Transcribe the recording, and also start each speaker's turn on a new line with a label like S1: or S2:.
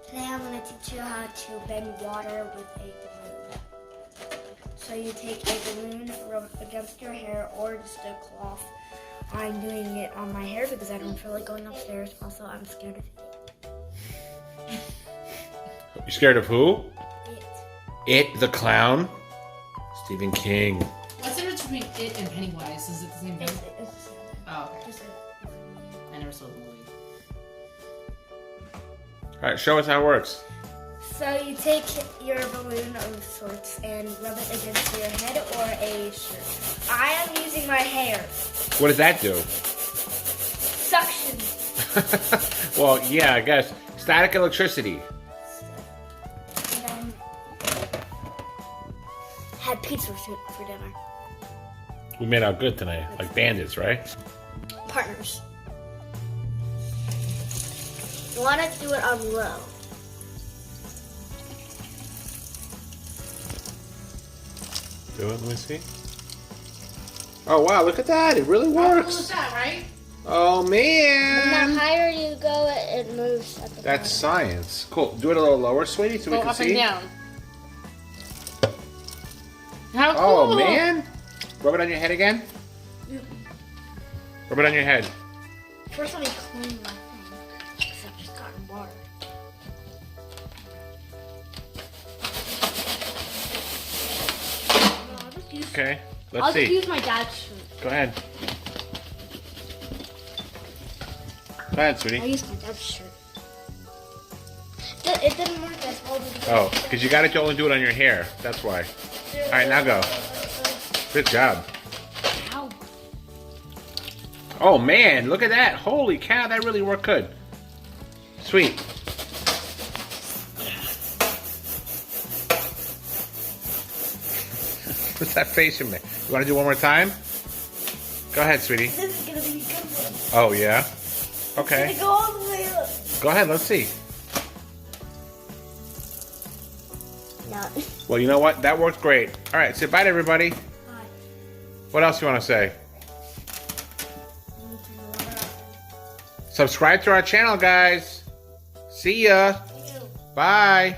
S1: Today I'm going to teach you how to bend water with a balloon. So you take a balloon, rub it against your hair or just a cloth. I'm doing it on my hair because I don't feel like going upstairs. Also, I'm scared of it.
S2: You scared of who?
S1: It.
S2: It, the clown? Stephen King.
S3: What's the difference between it and Pennywise? Is it the same thing?
S1: It's the same.
S3: Oh, okay.
S1: Just
S3: I never saw the movie.
S2: Alright, show us how it works.
S1: So you take your balloon of sorts and rub it against your head or a shirt. I am using my hair.
S2: What does that do?
S1: Suction.
S2: Well, yeah, I guess. Static electricity.
S1: And then had pizza for dinner.
S2: We made out good tonight. Like bandits, right?
S1: Partners. You want to do it on low.
S2: Do it, let me see. Oh, wow, look at that. It really
S3: How cool is
S2: works.
S3: that, right?
S2: Oh,
S1: And
S2: man.
S1: the higher you go, it moves at the
S2: That's
S1: bottom.
S2: science. Cool. Do it a little lower, sweetie, so we
S3: Go
S2: can
S3: up
S2: see.
S3: and down. How cool!
S2: Oh, man. Rub it on your head again. Rub it on your head.
S1: First, let me clean my thing. Because I've just gotten water. No, I'll just use,
S2: Okay,
S1: I'll
S2: let's
S1: just
S2: see.
S1: use my dad's shirt.
S2: Go ahead. Go ahead,
S1: I
S2: sweetie.
S1: used my dad's shirt. It didn't work as well.
S2: Oh, because you got to only do it on your hair. That's why. All right, now go. Good job.
S1: Ow.
S2: Oh, man, look at that. Holy cow, that really worked good. Sweet. What's that face you made? You want to do one more time? Go ahead, sweetie.
S1: This is gonna be a good one.
S2: Oh, yeah?
S1: It's
S2: Okay.
S1: gonna go all the way up.
S2: Go ahead, let's see.
S1: No.
S2: Well, you know what? That worked great. All right, say bye to everybody.
S1: Bye.
S2: What else you want to say? Subscribe to our channel, guys. See ya. Bye.